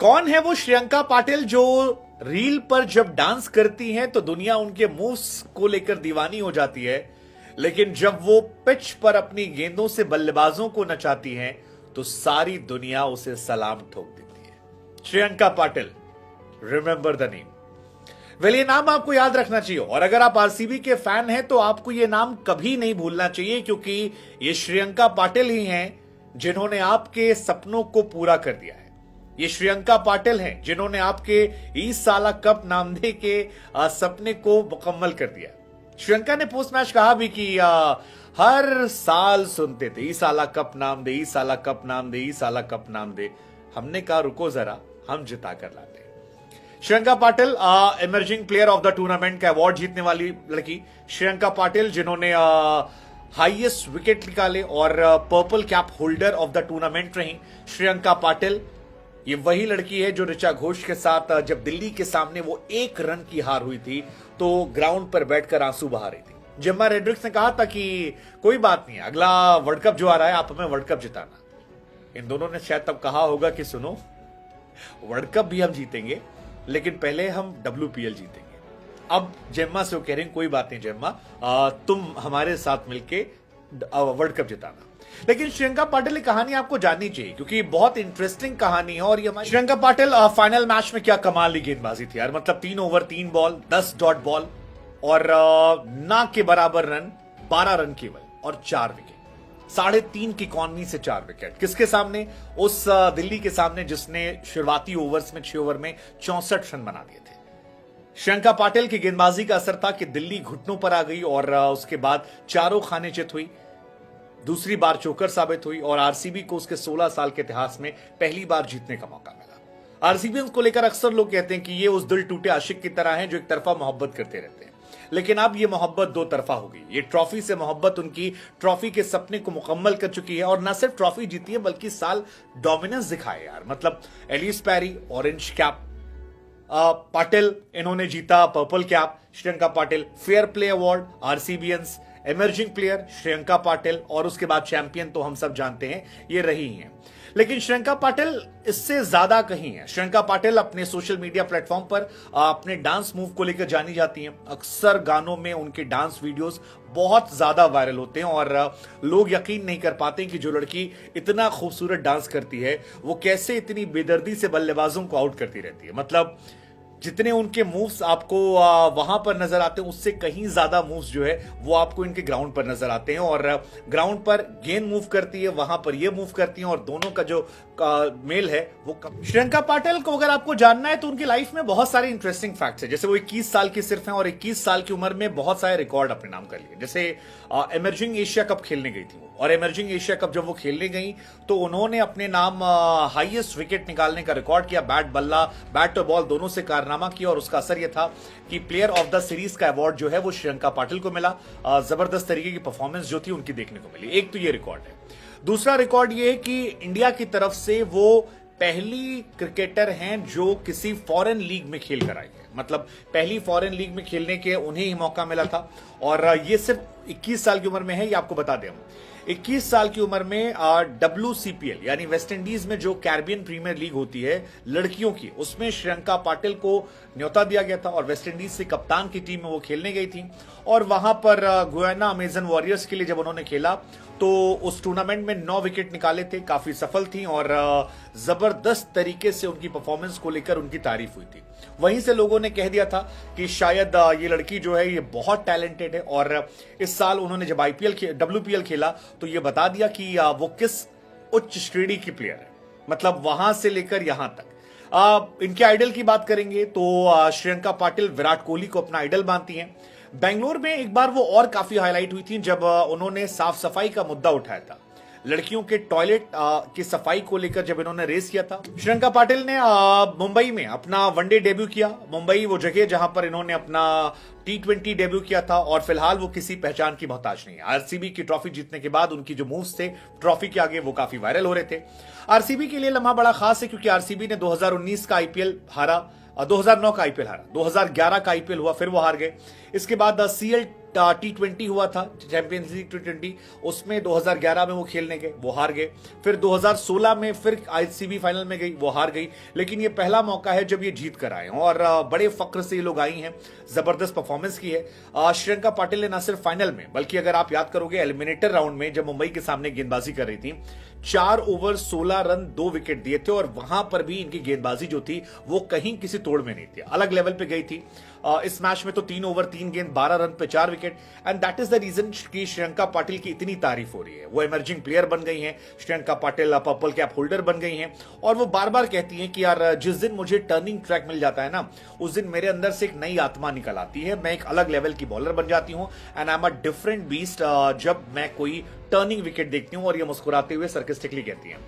कौन है वो श्रियंका पाटिल जो रील पर जब डांस करती हैं तो दुनिया उनके मूव्स को लेकर दीवानी हो जाती है, लेकिन जब वो पिच पर अपनी गेंदों से बल्लेबाजों को नचाती हैं तो सारी दुनिया उसे सलाम ठोक देती है। Shriyanka Patil, remember the name. Well, ये नाम आपको याद रखना चाहिए और अगर आप आरसीबी के फैन हैं तो आपको ये नाम कभी नहीं भूलना चाहिए, क्योंकि ये श्रियंका पाटिल ही हैं जिन्होंने आपके सपनों को पूरा कर दिया है। ये श्रियंका पाटिल हैं जिन्होंने आपके इस साला कप नामदे के सपने को मुकम्मल कर दिया। श्रियंका ने पोस्ट मैच कहा भी कि हर साल सुनते थे ई साला कप नाम दे, ई साला कप नाम दे, ई साला कप नाम दे। हमने कहा रुको जरा, हम जिता कर लाते। Shreyanka Patil emerging player of the tournament का अवार्ड जीतने वाली लड़की श्रियंका पाटिल, जिन्होंने हाईएस्ट विकेट निकाले और purple cap holder of the tournament रही। श्रियंका पाटिल ये वही लड़की है जो ऋचा घोष के साथ जब दिल्ली के सामने वो 1 रन की हार हुई थी तो ग्राउंड पर बैठकर आंसू बहा रही थी। जिम्मा रेड्रिक्स ने कहा था कि कोई बात नहीं, अगला वर्ल्ड कप जो आ रहा है आप हमें वर्ल्ड कप जिताना। इन दोनों ने शायद तब कहा होगा कि सुनो, वर्ल्ड कप भी हम जीतेंगे लेकिन पहले हम WPL जीतेंगे। अब जेम्मा से वो कह रहे हैं कोई बात नहीं जेम्मा, तुम हमारे साथ मिलके वर्ल्ड कप जिताना। लेकिन श्रियंका पाटिल की कहानी आपको जाननी चाहिए क्योंकि बहुत इंटरेस्टिंग कहानी है। और ये श्रियंका पाटिल फाइनल मैच में क्या कमाल की गेंदबाजी थी यार, मतलब 3 ओवर 3 बॉल 10 डॉट बॉल और ना के बराबर रन, 12 रन केवल और 4 विकेट, 3.5 की इकॉनमी से 4 विकेट। किसके सामने? उस दिल्ली के सामने जिसने शुरुआती ओवर्स में 6 ओवर में 64 रन बना दिए थे। श्रियंका पाटिल की गेंदबाजी का असर था कि दिल्ली घुटनों पर आ गई और उसके बाद चारों खाने चित हुई, दूसरी बार चोकर साबित हुई और आरसीबी को उसके 16 साल के इतिहास में पहली बार जीतने का मौका मिला। आरसीबी को लेकर अक्सर लोग कहते हैं कि ये उस दिल टूटे आशिक की तरह हैं जो एक तरफा मोहब्बत करते रहते हैं, लेकिन अब ये मोहब्बत 2 तरफा हो गई। ये ट्रॉफी से मोहब्बत उनकी ट्रॉफी के सपने को मुकम्मल कर चुकी है और न सिर्फ ट्रॉफी जीती है बल्कि साल डोमिनेंस दिखाए यार। मतलब Ellyse Perry orange cap, Patil इन्होंने जीता purple cap. Shreyanka Patil fair play award, RCBians emerging player Shreyanka Patil और उसके बाद चैंपियन तो हम सब जानते हैं ये रही हैं। लेकिन श्रियंका पाटिल इससे ज्यादा कहीं है। श्रियंका पाटिल अपने सोशल मीडिया प्लेटफॉर्म पर अपने डांस मूव को लेकर जानी जाती हैं। अक्सर गानों में उनके डांस वीडियोस बहुत ज्यादा वायरल होते हैं और लोग यकीन नहीं कर पाते कि जो लड़की इतना खूबसूरत डांस करती है वो कैसे इतनी बेदर्दी से बल्लेबाजों को आउट करती रहती है। मतलब जितने उनके मूव्स आपको वहां पर नजर आते हैं उससे कहीं ज्यादा मूव्स जो है वो आपको इनके ग्राउंड पर नजर आते हैं। और ग्राउंड पर गेंद मूव करती है, वहां पर ये मूव करती हैं और दोनों का जो मेल है वो कम। श्रियंका पाटिल को अगर आपको जानना है तो उनकी लाइफ में बहुत सारे इंटरेस्टिंग फैक्ट्स है। जैसे वो 21 साल की सिर्फ हैं और 21 साल की उम्र में बहुत सारे रिकॉर्ड अपने नाम कर लिए। जैसे इमर्जिंग एशिया कप खेलने गई थी वो, और इमर्जिंग एशिया कप जब वो खेलने गई तो उन्होंने अपने नाम हाईएस्ट विकेट निकालने का रिकॉर्ड किया। बैट और बॉल दोनों से कारनामा किया और उसका असर यह था कि प्लेयर ऑफ द सीरीज का अवार्ड जो है वो श्रियंका पाटिल को मिला। जबरदस्त तरीके की परफॉर्मेंस जो थी उनकी देखने को मिली। एक तो ये रिकॉर्ड है। दूसरा रिकॉर्ड ये है कि इंडिया की तरफ से वो पहली क्रिकेटर हैं जो किसी फॉरेन लीग में खेल कर आई है। मतलब पहली फॉरेन लीग में खेलने के उन्हें ही मौका मिला था और ये सिर्फ 21 साल की उम्र में है। ये आपको बता दें, 21 साल की उम्र में WCPL यानी वेस्ट इंडीज में जो कैरिबियन प्रीमियर लीग होती है लड़कियों की, उसमें श्रियंका पाटिल को न्योता दिया गया था और वेस्ट इंडीज से कप्तान की टीम में वो खेलने गई थी। और वहां पर गुयाना अमेजन वॉरियर्स के लिए जब उन्होंने खेला तो उस टूर्नामेंट में 9 विकेट निकाले थे, काफी सफल थी और जबरदस्त तरीके से उनकी परफॉर्मेंस को लेकर उनकी तारीफ हुई थी। वहीं से लोगों ने कह दिया था कि शायद ये लड़की जो है ये बहुत टैलेंटेड है और इस साल उन्होंने जब WPL खेला तो ये बता दिया कि वो किस उच्च श्रेणी की प्लेयर है, मतलब वहां से लेकर यहां तक। इनके आइडल की बात करेंगे तो श्रियंका पाटिल विराट कोहली को अपना आइडल मानती हैं। बेंगलोर में एक बार वो और काफी हाईलाइट हुई थी जब उन्होंने साफ सफाई का मुद्दा उठाया था। लड़कियों के टॉयलेट की सफाई को लेकर जब इन्होंने रेस किया था। श्रियंका पाटिल ने मुंबई में अपना वनडे डेब्यू किया। मुंबई वो जगह जहां पर इन्होंने अपना T20 डेब्यू किया था और फिलहाल वो किसी पहचान की मोहताज नहीं है। आरसीबी की ट्रॉफी जीतने के बाद उनकी जो मूव्स थे ट्रॉफी के आगे वो काफी वायरल हो रहे थे। आरसीबी के लिए लम्हा बड़ा खास है क्योंकि आरसीबी ने 2019 का IPL हारा, 2009 का आईपीएल हारा, 2011 का आईपीएल हुआ, फिर वो हार गए। इसके बाद सीएल T20 हुआ था, चैंपियंस लीग T20, उसमें 2011 में वो खेलने गए, वो हार गए। फिर 2016 में फिर आईसीबी फाइनल में गई, वो हार गई। लेकिन ये पहला मौका है जब ये जीत कर आए हैं और बड़े फक्र से ये लोग आई हैं, जबरदस्त परफॉर्मेंस की है। श्रियंका पाटिल ने ना सिर्फ फाइनल में, बल्कि अगर आप याद करोगे एलिमिनेटर राउंड में जब मुंबई के सामने गेंदबाजी कर रही थी, 4 ओवर 16 रन 2 विकेट दिए थे और वहां पर भी इनकी गेंदबाजी जो थी वो कहीं किसी तोड़ में नहीं थी, अलग लेवल पे गई थी। इस मैच में तो 3 ओवर 3 गेंद 12 रन पे 4 wicket. And that is the reason कि श्रियंका पाटिल की इतनी तारीफ हो रही है। वो इमर्जिंग प्लेयर बन गई हैं, Shriyanka Patil purple cap holder बन गई हैं और वो बार बार कहती हैं कि यार जिस दिन मुझे टर्निंग ट्रैक मिल जाता है ना, उस दिन मेरे अंदर से एक नई आत्मा निकल आती है, मैं एक अलग लेवल की बॉलर बन जाती हूं and I am a different beast जब मैं कोई टर्निंग विकेट देखती हूं। और ये मुस्कुराते हुए सरकास्टिकली कहती हैं।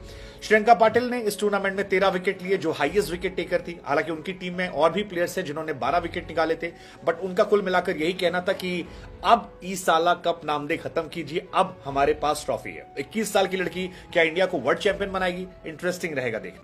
श्रियंका पाटिल ने इस टूर्नामेंट में 13 विकेट लिए, जो हाईएस्ट विकेट टेकर थी। हालांकि उनकी टीम में और भी प्लेयर्स हैं जिन्होंने 12 विकेट निकाले थे, बट उनका कुल मिलाकर यही कहना था कि अब ईसाला कप नामदे खत्म कीजिए, अब हमारे पास ट्रॉफी है। 21 साल की लड़की क्या इंडिया को वर्ल्ड चैंपियन बनाएगी? इंटरेस्टिंग रहेगा देखना।